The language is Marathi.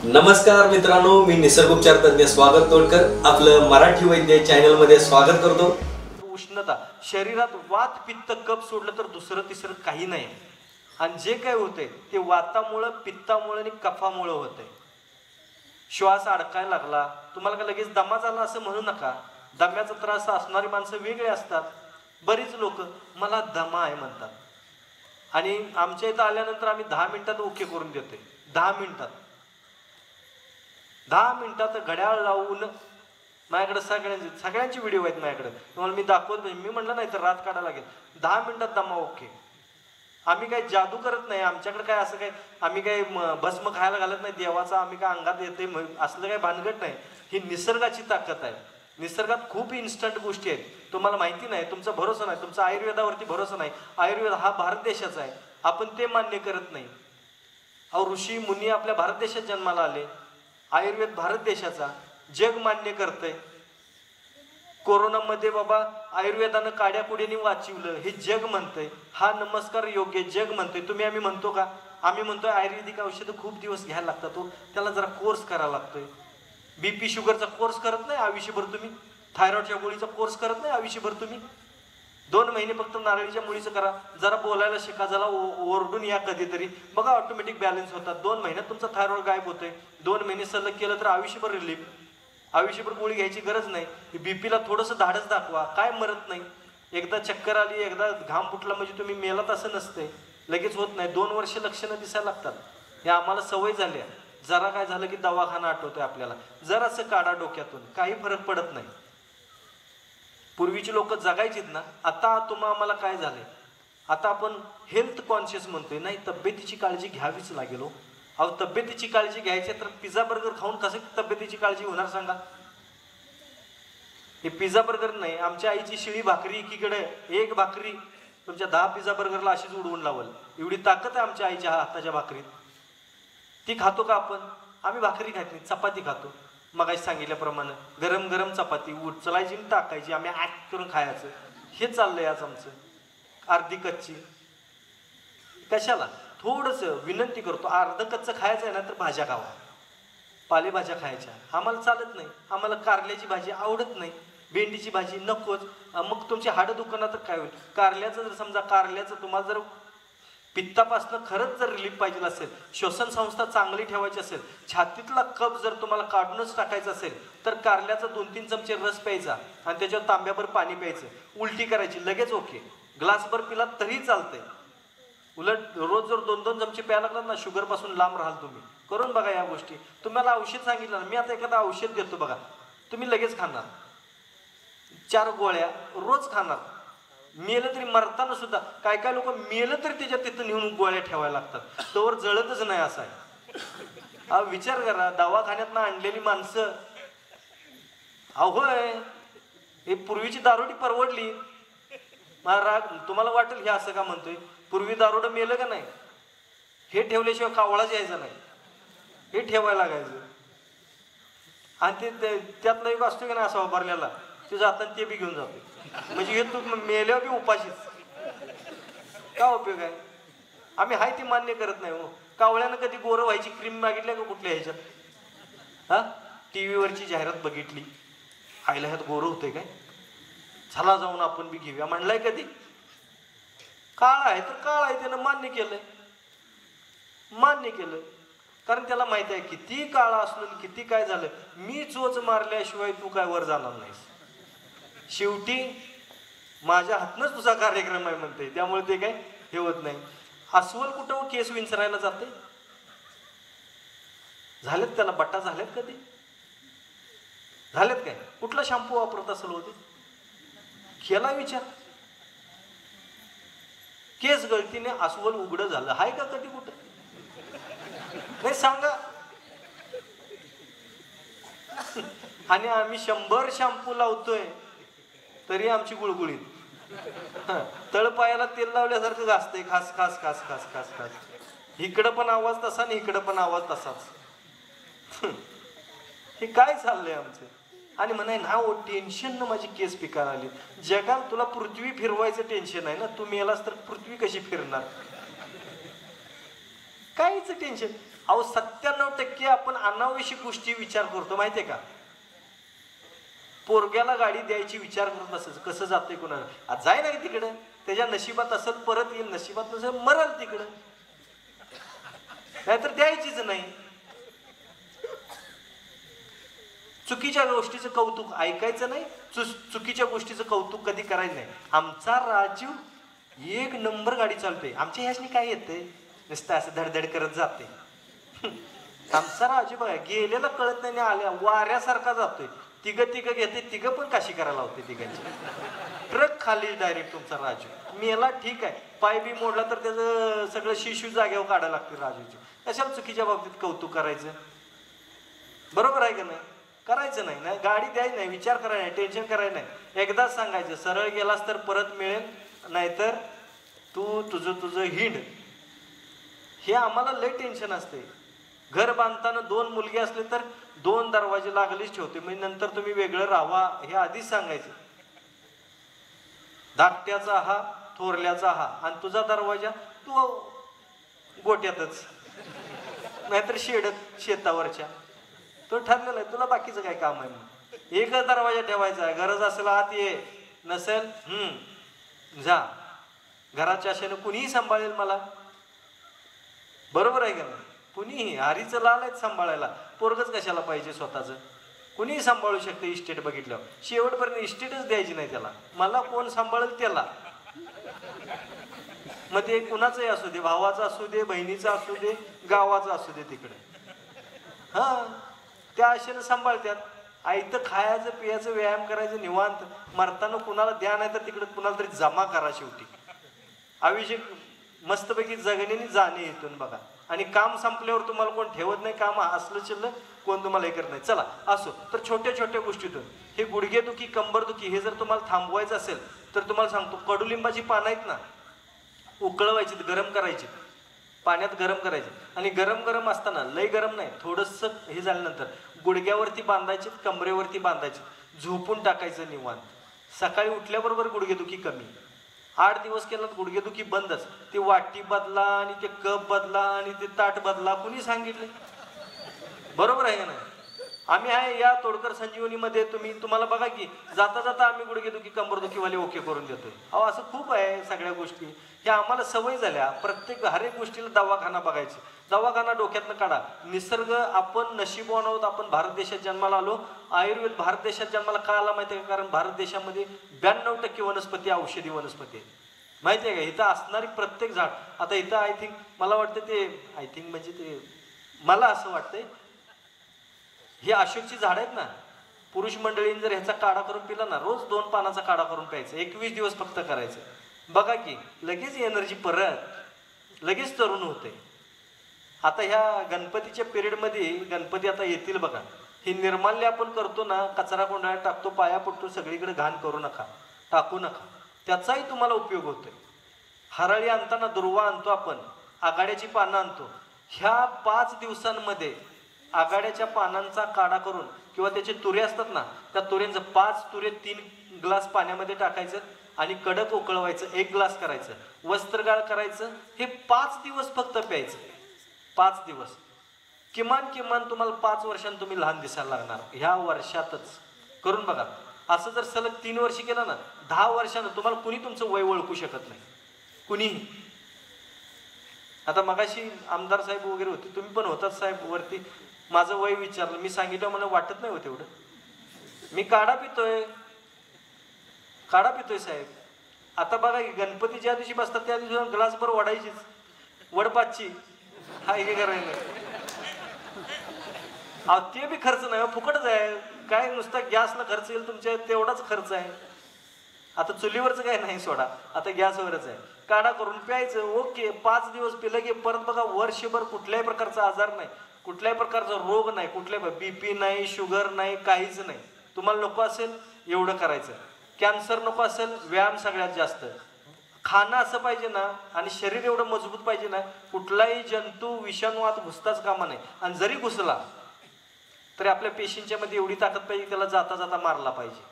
नमस्कार मित्रांनो, मी निसर्गोपचार तज्ञ स्वागत तोडकर आपलं मराठी वैद्य चॅनल मध्ये स्वागत करतो. उष्णता शरीरात वात पित्त कफ सोडलं तर दुसरं तिसरं काही नाही. आणि जे काय होतंय ते वातामुळे पित्तामुळे आणि कफामुळे होतंय. श्वास अडकायला लागला, तुम्हाला का लगेच दमा झाला असं म्हणू नका. दम्याचा त्रास असणारी माणसं वेगळे असतात. बरीच लोक मला दमा आहे म्हणतात आणि आमच्या इथं आल्यानंतर आम्ही 10 मिनिटात ओके करून देतोय. 10 मिनिटात घड्याळ लावून माझ्याकडे सगळ्यांची व्हिडिओ आहेत माझ्याकडे. तुम्हाला मी दाखवत मी म्हटलं नाही तर रात काढायला लागेल. 10 मिनिटात दमा ओके. आम्ही काही जादू करत नाही. आमच्याकडे काय असं काय आम्ही काही भस्म खायला घालत नाही देवाचा. आम्ही काय अंगात येते असलं काही भानगड नाही. ही निसर्गाची ताकद आहे. निसर्गात खूप इन्स्टंट गोष्टी आहेत. तुम्हाला माहिती नाही, तुमचा भरोसा नाही, तुमचा आयुर्वेदावरती भरोसा नाही. आयुर्वेद हा भारत देशाचा आहे, आपण ते मान्य करत नाही. अहो ऋषी मुनी आपल्या भारत देशात जन्माला आले. आयुर्वेद भारत देशाचा, जग मान्य करतंय. कोरोनामध्ये बाबा आयुर्वेदानं काड्याकुड्याने वाचवलं हे जग म्हणतंय. हा नमस्कार योग्य जग म्हणतंय. आम्ही म्हणतो का? आम्ही म्हणतोय आयुर्वेदिक औषधं खूप दिवस घ्यायला लागतात. त्याला जरा कोर्स करावा लागतोय. BP शुगरचा कोर्स करत नाही आयुष्यभर तुम्ही. थायरॉइडच्या गोळीचा कोर्स करत नाही आयुष्यभर तुम्ही. 2 महिने फक्त नारळीच्या मुळीचं करा. जरा बोलायला शिका, जरा ओरडून या कधीतरी, बघा ऑटोमॅटिक बॅलन्स होतात. 2 महिन्यात तुमचा थायरॉइड गायब होतोय. 2 महिने सलग केलं तर आयुष्यभर रिलीफ. आयुष्यभर गोळी घ्यायची गरज नाही. बीपीला थोडंसं धाडस दाखवा, काय मरत नाही. एकदा चक्कर आली, एकदा घाम फुटला म्हणजे तुम्ही मेलात असं नसतंय. लगेच होत नाही. 2 वर्ष लक्षणं दिसायला लागतात. हे आम्हाला सवय झाली आहे. जरा काय झालं की दवाखाना आठवतोय आपल्याला. जरासं काढा डोक्यातून, काही फरक पडत नाही. पूर्वीची लोक जगायचीत ना. आता आम्हाला काय झालंय, आता आपण हेल्थ कॉन्शियस म्हणतोय. नाही, तब्येतीची काळजी घ्यावीच लागेल. अहो तब्येतीची काळजी घ्यायची तर पिझ्झा बर्गर खाऊन कसं तब्येतीची काळजी होणार सांगा? हे पिझ्झा बर्गर नाही, आमच्या आईची शिळी भाकरी एकीकडे, एक भाकरी तुमच्या 10 पिझ्झा बर्गरला अशीच उडवून लावल. एवढी ताकद आहे आमच्या आईच्या हाताच्या भाकरीत. ती खातो का आपण? आम्ही भाकरी खात नाही, चपाती खातो. मगाशी सांगितल्याप्रमाणे गरम गरम चपाती उचलायची टाकायची, आम्ही ॲक्ट करून खायचं. हे चाललंय आज आमचं. अर्धी कच्ची कशाला? थोडंसं विनंती करतो, अर्ध कच्चं खायचं आहे ना तर भाज्या खावा, पालेभाज्या खायच्या. आम्हाला चालत नाही. आम्हाला कारल्याची भाजी आवडत नाही, भेंडीची भाजी नकोच. मग तुमची हाडं दुखणार तर काय होईल? कारल्याचं जर समजा, कारल्याचं तुम्हाला जर पित्तापासून खरंच जर रिलीफ पाहिजे असेल, श्वसन संस्था चांगली ठेवायची असेल, छातीतला कफ जर तुम्हाला काढूनच टाकायचं असेल तर कारल्याचा 2-3 चमचे रस प्यायचा आणि त्याच्यावर तांब्याभर पाणी प्यायचं. उलटी करायची लगेच ओके. ग्लासभर पिला तरी चालतंय. उलट रोज जर 2-2 चमचे प्यायला लागलात ना, शुगर पासून लांब राहाल तुम्ही. करून बघा या गोष्टी. तुम्हाला औषध सांगितलं ना, मी आता एखादं औषध देतो बघा, तुम्ही लगेच खाणार. 4 गोळ्या रोज खाणार. मेलं तरी, मरताना सुद्धा काय काय लोक मेलं तरी त्याच्यात तिथं नेऊन गोळ्या ठेवायला लागतात. तोवर जळतच नाही असं आहे. विचार करा, दवाखान्यातनं आणलेली माणसं. होय, हे पूर्वीची दारोडी परवडली. राग तुम्हाला वाटेल हे असं का म्हणतोय. पूर्वी दारोडं मेलं का नाही, हे ठेवल्याशिवाय कावळाच यायचा नाही, हे ठेवायला लागायचं. आणि ते त्यातला एक असतो का नाही असा वापरलेला, ते जाताना ते बी घेऊन जातो. म्हणजे हे तू मेल्यावर बी उपाशीच. का उपयोग आहे? आम्ही हाय ती मान्य करत नाही. कावळ्यानं कधी गोरं व्हायची क्रीम मागितल्या का कुठल्या ह्याच्यात? TV वरची जाहिरात बघितली, आईला ह्यात गोरं होतंय काय, चला जाऊन आपण बी घेऊया म्हणलाय कधी? काळ आहे तर काळ आहे, त्यानं मान्य केलं. कारण त्याला माहिती आहे किती काळ असलो किती काय झालं, मी चोच मारल्याशिवाय तू काय वर जाणार नाहीस. शेवटी माझ्या हातनंच तुझा कार्यक्रम आहे म्हणते. त्यामुळे ते काय हे होत नाही. अस्वल कुठं केस विंचरायला जाते? झालेत त्याला बट्टा झालेत कधी? झालेत काय? कुठला शॅम्पू वापरत असेल होते? केला विचार. केस गळतीने अस्वल उघडं झालं हाय का कधी कुठं? नाही सांगा. आणि आम्ही 100 शॅम्पू लावतोय तरी आमची गुळगुळीत. तळपायाला तेल लावल्यासारखं घासतंय, खास खास खास खास खास खास. इकडं पण आवाज तसा आणि इकडं पण आवाज तसाच. हे काय चाललंय आमचं? आणि म्हणाय ना टेन्शन न माझी केस पिकायला आली. जगात तुला पृथ्वी फिरवायचं टेन्शन आहे ना, तू मेलास तर पृथ्वी कशी फिरणार? काहीच टेन्शन. अहो 97% आपण अनावश्यक गोष्टी विचार करतो माहितीये का. पोरग्याला गाडी द्यायची विचार करत असेल, कसं जाते कोणाला, जाय नाही तिकडं, त्याच्या नशिबात असेल परत येईल, नशिबात नसेल मरल तिकडं, नाहीतर द्यायचीच नाही. चुकीच्या गोष्टीचं कौतुक ऐकायचं नाही, चुकीच्या गोष्टीचं कौतुक कधी करायचं नाही. आमचा राजू एक नंबर गाडी चालते, आमच्या ह्यासनी काय येते, नुसतं असं धडधड करत जाते. आमचा राजू बघा गेलेला कळत नाही, आल्या वाऱ्यासारखा जातोय. तिघं घेते, तिघं पण काशी करायला होते तिघांची. ट्रक खाली डायरेक्ट तुमचा राजू मेला, ठीक आहे, पाय बी मोडला तर त्याचं सगळं शिशू जाग्यावर काढायला लागते राजूची. कशाला चुकीच्या बाबतीत कौतुक करायचं, बरोबर आहे का नाही. करायचं नाही ना, गाडी द्यायची नाही, विचार करायला नाही, टेन्शन करायला नाही. एकदाच सांगायचं, सरळ गेलास तर परत मिळेल, नाहीतर तू तुझं हिंड. हे आम्हाला लय टेन्शन असते. घर बांधताना 2 मुलगे असले तर 2 दरवाजे लागलेच ठेवते, म्हणजे नंतर तुम्ही वेगळं राहा हे आधीच सांगायचं. धाकट्याचा हा, थोरल्याचा हा, आणि तुझा दरवाजा तू गोट्यातच, नाहीतर शेतावरच्या. तो ठरलेला आहे, तुला बाकीचं काय काम आहे. मग एकच दरवाजा ठेवायचा आहे, गरज असेल आत ये, नसेल जा. घराच्या आशेनं कुणीही सांभाळेल मला, बरोबर आहे का नाही. कुणीही, हरीचं लाल आहेत सांभाळायला, पोरगच कशाला पाहिजे स्वतःचं. कुणीही सांभाळू शकते इस्टेट बघितल्यावर. शेवटपर्यंत इस्टेटच द्यायची नाही त्याला, मला कोण सांभाळेल त्याला. मग ते कुणाचंही असू दे, भावाचं असू दे, बहिणीचं असू दे, गावाचं असू दे, तिकडे हा त्या आशेनं सांभाळतात. आयतं खायचं पियाचं, व्यायाम करायचं निवांत. मरताना कुणाला द्या, नाही तर तिकडे कुणाला तरी जमा करा. शेवटी आयुष्य मस्तपैकी जगण्याने जाणे इथून बघा. आणि काम संपल्यावर तुम्हाला कोण ठेवत नाही, काम असलं चिल्लं कोण तुम्हाला हे करत नाही. चला असो, तर छोट्या छोट्या गोष्टीतून हे गुडघेदुखी, कंबरदुखी हे जर तुम्हाला थांबवायचं असेल तर तुम्हाला सांगतो, कडुलिंबाची पानं आहेत ना, उकळवायची, गरम करायची, पाण्यात गरम करायचे. आणि गरम असताना, लय गरम नाही, थोडंसं हे झाल्यानंतर गुडघ्यावरती बांधायचे, कमरेवरती बांधायचे, झोपून टाकायचं निवांत. सकाळी उठल्याबरोबर गुडघेदुखी कमी. 8 दिवस केलं गुडघेदुखी बंदच. ती वाटी बदला, आणि ते कप बदला, आणि ते ताट बदला, कुणी सांगितले, बरोबर आहे का नाही. आम्ही आहे या तोडकर संजीवनीमध्ये, तुम्हाला बघा की जाता जाता आम्ही गुडघेदुखी, कंबरदुखीवाले ओके करून देतोय. अहो असं खूप आहे सगळ्या गोष्टी, ह्या आम्हाला सवय झाल्या. प्रत्येक हर एक गोष्टीला दवाखाना बघायची, दवाखाना डोक्यातनं काढा. निसर्ग, आपण नशीबवान आहोत, आपण भारत देशात जन्माला आलो. आयुर्वेद भारत देशात जन्माला का आला माहिती आहे का, कारण भारत देशामध्ये 92% वनस्पती औषधी वनस्पती आहे, माहिती आहे का. इथं असणारी प्रत्येक झाड, आता इथं आय थिंक, मला वाटतं ते म्हणजे ते मला असं वाटतंय, हे अशोकची झाड आहेत ना, पुरुष मंडळींनी जर ह्याचा काढा करून पिला ना, रोज 2 पानाचा काढा करून प्यायचा, 21 दिवस फक्त करायचं. बघा की लगेच एनर्जी, परत लगेच तरुण होते. आता ह्या गणपतीच्या पिरियडमध्ये, गणपती आता येतील बघा, हे निर्माल्य आपण करतो ना, कचरा कोंडाळ्यात टाकतो, पाया पडतो, सगळीकडे घाण करू नका, टाकू नका, त्याचाही तुम्हाला उपयोग होतोय. हरळी आणताना दुर्वा आणतो आपण, आघाड्याची पानं आणतो. ह्या 5 दिवसांमध्ये आघाड्याच्या पानांचा काढा करून, किंवा त्याचे तुरे असतात ना, त्या तुऱ्यांचं 5 तुरे 3 ग्लास पाण्यामध्ये टाकायचं, आणि कडक उकळवायचं, 1 ग्लास करायचं, वस्त्रगाळ करायचं. हे 5 दिवस फक्त प्यायचं, 5 दिवस. किमान तुम्हाला 5 वर्षांनी तुम्ही लहान दिसायला लागणार. ह्या वर्षातच करून बघा. असं जर सलग 3 वर्ष केलं ना, 10 वर्षानं तुम्हाला कुणी तुमचं वय ओळखू शकत नाही, कुणीही. आता मगाशी आमदार साहेब वगैरे होते, तुम्ही पण होतात साहेब वरती, माझं वय विचारलं, मी सांगितलं मला वाटत नाही होत एवढं. मी काढा पितोय साहेब. आता बघा की गणपती ज्या दिवशी बसतात त्या दिवशी ग्लासभर वडायचीच, वडपाचची, हा हे करायला. ते बी खर्च नाही, फुकटच आहे काय, नुसता गॅसला खर्च येईल तुमच्या, तेवढाच खर्च आहे. आता चुलीवरचं काय नाही सोडा, आता गॅसवरच आहे. काढा करून प्यायचं, ओके. 5 दिवस पिलं की परत बघा वर्षभर कुठल्याही प्रकारचा आजार नाही, कुठल्याही प्रकारचा रोग नाही, कुठल्याही BP नाही, शुगर नाही, काहीच नाही. तुम्हाला नको असेल एवढं करायचं. कॅन्सर नको असेल, व्यायाम सगळ्यात जास्त. खाणं असं पाहिजे ना, आणि शरीर एवढं मजबूत पाहिजे ना, कुठलाही जंतू विषाणू आत घुसताच कामा नाही. आणि जरी घुसला तरी आपल्या पेशींच्या मध्ये एवढी ताकद पाहिजे, त्याला जाता जाता मारला पाहिजे.